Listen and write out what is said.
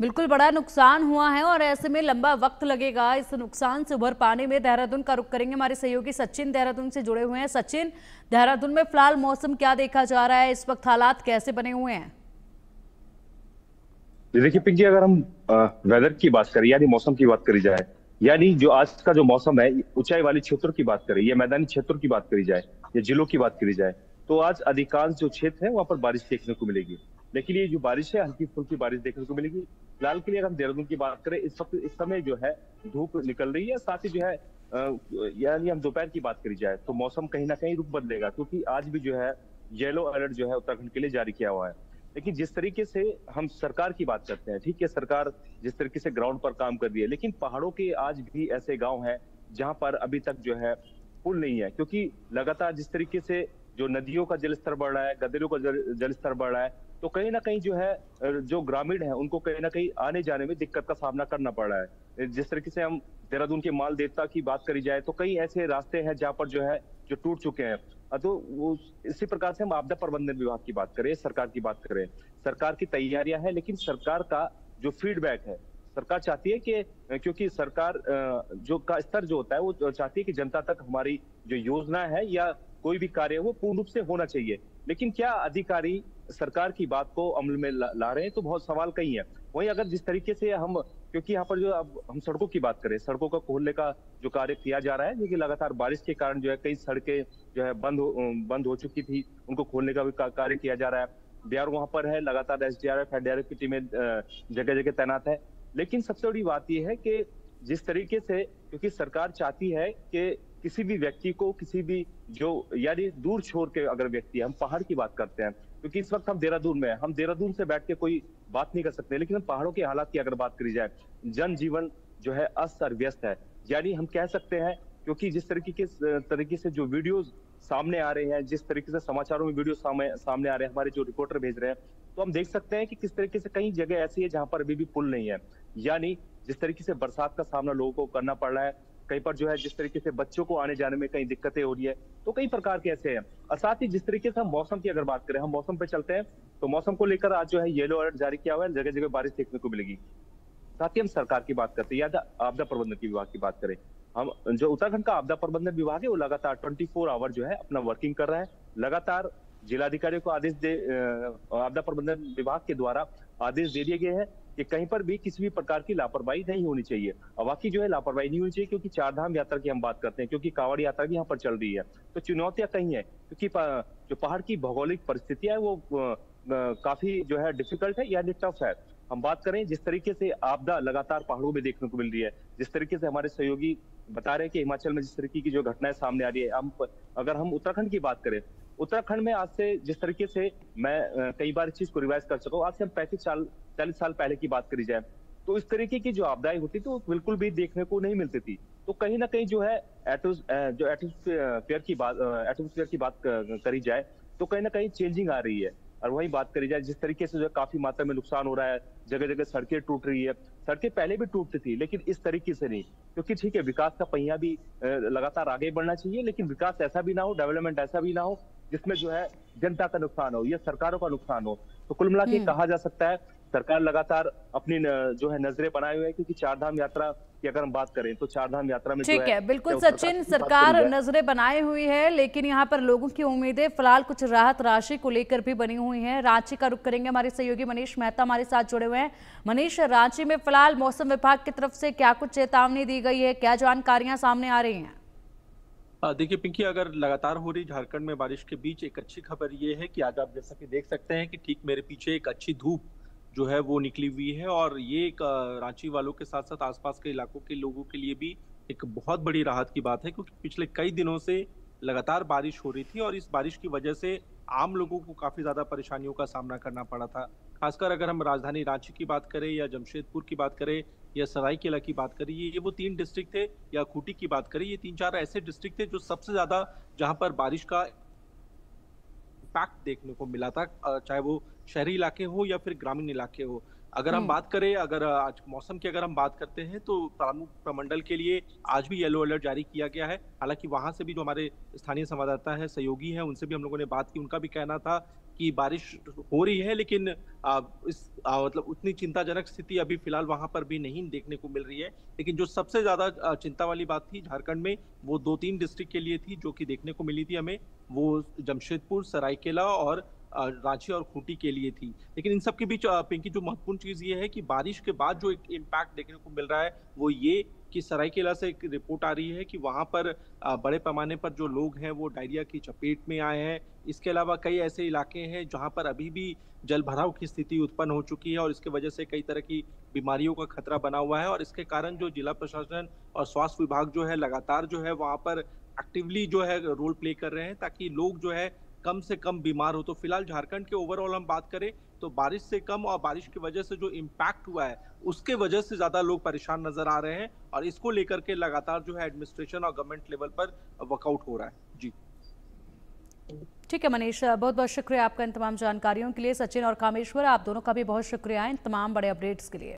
बिल्कुल बड़ा नुकसान हुआ है और ऐसे में लंबा वक्त लगेगा इस नुकसान से उभर पाने में। देहरादून का रुख करेंगे, हमारे सहयोगी सचिन देहरादून से जुड़े हुए हैं। सचिन, देहरादून में फिलहाल मौसम क्या देखा जा रहा है, इस वक्त हालात कैसे बने हुए हैं? जी देखिए पिंकी, अगर हम वेदर की बात करें यानी मौसम की बात करी जाए, यानी जो आज का जो मौसम है, ऊंचाई वाले क्षेत्रों की बात करें या मैदानी क्षेत्रों की बात करी जाए या जिलों की बात करी जाए, तो आज अधिकांश जो क्षेत्र है वहां पर बारिश देखने को मिलेगी। लेकिन ये जो बारिश है, हल्की फुल्की बारिश देखने को मिलेगी। फिलहाल के लिए अगर हम देहरादून की बात करें, इस वक्त इस समय जो है धूप निकल रही है, साथ ही जो है यानी हम दोपहर की बात करी जाए तो मौसम कहीं ना कहीं रुख बदलेगा, क्योंकि आज भी जो है येलो अलर्ट जो है उत्तराखंड के लिए जारी किया हुआ है। लेकिन जिस तरीके से हम सरकार की बात करते हैं, ठीक है, सरकार जिस तरीके से ग्राउंड पर काम कर रही है, लेकिन पहाड़ों के आज भी ऐसे गांव हैं जहां पर अभी तक जो है पुल नहीं है, क्योंकि लगातार जिस तरीके से जो नदियों का जलस्तर बढ़ रहा है, गदेरों का जलस्तर बढ़ रहा है, तो कहीं ना कहीं जो है जो ग्रामीण है उनको कहीं ना कहीं आने जाने में दिक्कत का सामना करना पड़ रहा है। जिस तरीके से हम देहरादून के माल देवता की बात करी जाए तो कई ऐसे रास्ते हैं जहां पर जो है जो टूट चुके हैं। तो वो इसी प्रकार से हम आपदा प्रबंधन विभाग की बात करें, सरकार की बात करें, सरकार की तैयारियां हैं, लेकिन सरकार का जो फीडबैक है, सरकार चाहती है कि क्योंकि सरकार जो का स्तर जो होता है वो चाहती है कि जनता तक हमारी जो योजना है या कोई भी कार्य है वो पूर्ण रूप से होना चाहिए। लेकिन क्या अधिकारी सरकार की बात को अमल में ला रहे हैं, तो बहुत सवाल कई है। वहीं अगर जिस तरीके से हम, क्योंकि यहाँ पर जो अब हम सड़कों की बात करें, सड़कों का खोलने का जो कार्य किया जा रहा है, क्योंकि लगातार बारिश के कारण जो है कई सड़कें जो है बंद हो चुकी थी, उनको खोलने का भी कार्य किया जा रहा है। बिहार वहां पर है, लगातार एसडीआरएफ एनडीआरएफ की टीमें जगह जगह तैनात है। लेकिन सबसे बड़ी बात यह है कि जिस तरीके से, क्योंकि सरकार चाहती है कि किसी भी व्यक्ति को, किसी भी जो यानी दूर छोर के अगर व्यक्ति है, हम पहाड़ की बात करते हैं, क्योंकि इस वक्त हम देहरादून में हैं, हम देहरादून से बैठ के कोई बात नहीं कर सकते, लेकिन हम पहाड़ों के हालात की अगर बात करी जाए, जनजीवन जो है अस्त व्यस्त है। यानी हम कह सकते हैं, क्योंकि जिस तरीके से जो वीडियोज सामने आ रहे हैं, जिस तरीके से समाचारों में वीडियो सामने आ रहे हैं, हमारे जो रिपोर्टर भेज रहे हैं, तो हम देख सकते हैं कि किस तरीके से कई जगह ऐसी है जहां पर अभी भी पुल नहीं है। यानी जिस तरीके से बरसात का सामना लोगों को करना पड़ रहा है, कहीं पर जो है जिस तरीके से बच्चों को आने जाने में कई दिक्कतें हो रही है, तो कई प्रकार के ऐसे हैं। और साथ ही जिस तरीके से हम मौसम की अगर बात करें, हम मौसम पे चलते हैं, तो मौसम को लेकर आज जो है येलो अलर्ट जारी किया हुआ है, जगह जगह बारिश देखने को मिलेगी। साथ ही हम सरकार की बात करते हैं या आपदा प्रबंधन की विभाग की बात करें, हम जो उत्तराखंड का आपदा प्रबंधन विभाग है वो लगातार 24 आवर जो है अपना वर्किंग कर रहा है। लगातार जिलाधिकारियों को आपदा प्रबंधन विभाग के द्वारा आदेश दे दिए गए हैं कि कहीं पर भी किसी भी प्रकार की लापरवाही नहीं होनी चाहिए। और वाकई जो है लापरवाही नहीं होनी चाहिए, क्योंकि चार धाम यात्रा की हम बात करते हैं, क्योंकि कांवड़ यात्रा भी यहाँ पर चल रही है, तो चुनौतियां कहीं है, क्योंकि जो पहाड़ की भौगोलिक परिस्थितियां है वो काफी जो है डिफिकल्ट है यानी टफ है। हम बात करें जिस तरीके से आपदा लगातार पहाड़ों में देखने को मिल रही है, जिस तरीके से हमारे सहयोगी बता रहे हैं कि हिमाचल में जिस तरीके की जो घटनाएं सामने आ रही है, अगर हम उत्तराखंड की बात करें, उत्तराखंड में आज से जिस तरीके से मैं कई बार इस चीज को रिवाइज कर चुका हूँ, आज से हम 40 साल पहले की बात करी जाए, तो इस तरीके की जो आपदाएं होती थी वो बिल्कुल भी देखने को नहीं मिलती थी। तो कहीं ना कहीं जो है एटमोस्फेयर की बात करी जाए, तो कहीं ना कहीं चेंजिंग आ रही है। और वही बात करी जाए जिस तरीके से जो काफी मात्रा में नुकसान हो रहा है, जगह जगह सड़कें टूट रही है, सड़कें पहले भी टूटती थी लेकिन इस तरीके से नहीं, क्योंकि ठीक है विकास का पहिया भी लगातार आगे बढ़ना चाहिए, लेकिन विकास ऐसा भी ना हो, डेवलपमेंट ऐसा भी ना हो जिसमें जो है जनता का नुकसान हो या सरकारों का नुकसान हो। तो कुल मिला के कहा जा सकता है सरकार लगातार अपनी जो है नजरें बनाए हुए है, क्योंकि चारधाम यात्रा की अगर हम बात करें तो चारधाम यात्रा में जो ठीक है है, बिल्कुल उत्तर सचिन, काशी की बात करी सरकार जाए। नजरें बनाए हुई है, लेकिन यहाँ पर लोगों की उम्मीदें फिलहाल कुछ राहत राशि को लेकर भी बनी हुई हैं। रांची का रुख करेंगे, हमारे सहयोगी मनीष मेहता हमारे साथ जुड़े हुए हैं। मनीष, रांची में फिलहाल मौसम विभाग की तरफ से क्या कुछ चेतावनी दी गई है, क्या जानकारियां सामने आ रही हैं? देखिए पिंकी, अगर लगातार हो रही झारखंड में बारिश के बीच एक अच्छी खबर ये है कि आज आप जैसा कि देख सकते हैं कि ठीक मेरे पीछे एक अच्छी धूप जो है वो निकली हुई है, और ये एक रांची वालों के साथ साथ आसपास के इलाकों के लोगों के लिए भी एक बहुत बड़ी राहत की बात है, क्योंकि पिछले कई दिनों से लगातार बारिश हो रही थी और इस बारिश की वजह से आम लोगों को काफी ज्यादा परेशानियों का सामना करना पड़ा था। खासकर अगर हम राजधानी रांची की बात करें या जमशेदपुर की बात करें या सरायकेला की बात करें, ये वो तीन डिस्ट्रिक्ट थे, या खूंटी की बात करें, ये तीन चार ऐसे डिस्ट्रिक्ट थे जो सबसे ज्यादा जहां पर बारिश का इम्पैक्ट देखने को मिला था, चाहे वो शहरी इलाके हो या फिर ग्रामीण इलाके हो। अगर हम बात करें, अगर आज मौसम की अगर हम बात करते हैं, तो पलामू प्रमंडल के लिए आज भी येलो अलर्ट जारी किया गया है। हालांकि वहां से भी जो हमारे स्थानीय संवाददाता है, सहयोगी हैं, उनसे भी हम लोगों ने बात की, उनका भी कहना था कि बारिश हो रही है, लेकिन मतलब उतनी चिंताजनक स्थिति अभी फिलहाल वहां पर भी नहीं देखने को मिल रही है। लेकिन जो सबसे ज्यादा चिंता वाली बात थी झारखंड में, वो 2-3 डिस्ट्रिक्ट के लिए थी जो कि देखने को मिली थी हमें। वो जमशेदपुर, सरायकेला और रांची और खूंटी के लिए थी। लेकिन इन सब के बीच पिंकी, जो महत्वपूर्ण चीज ये है कि बारिश के बाद जो एक इम्पैक्ट देखने को मिल रहा है वो ये कि सरायकेला से एक रिपोर्ट आ रही है कि वहां पर बड़े पैमाने पर जो लोग हैं वो डायरिया की चपेट में आए हैं। इसके अलावा कई ऐसे इलाके हैं जहां पर अभी भी जल भराव की स्थिति उत्पन्न हो चुकी है और इसके वजह से कई तरह की बीमारियों का खतरा बना हुआ है। और इसके कारण जो जिला प्रशासन और स्वास्थ्य विभाग जो है लगातार जो है वहां पर एक्टिवली जो है रोल प्ले कर रहे हैं ताकि लोग जो है कम से कम बीमार हो। तो फिलहाल झारखंड के ओवरऑल हम बात करें तो बारिश से कम और बारिश की वजह से जो इम्पैक्ट हुआ है उसके वजह से ज्यादा लोग परेशान नजर आ रहे हैं और इसको लेकर के लगातार जो है एडमिनिस्ट्रेशन और गवर्नमेंट लेवल पर वर्कआउट हो रहा है। जी ठीक है मनीष, बहुत बहुत शुक्रिया आपका इन तमाम जानकारियों के लिए। सचिन और कामेश्वर, आप दोनों का भी बहुत शुक्रिया इन तमाम बड़े अपडेट्स के लिए।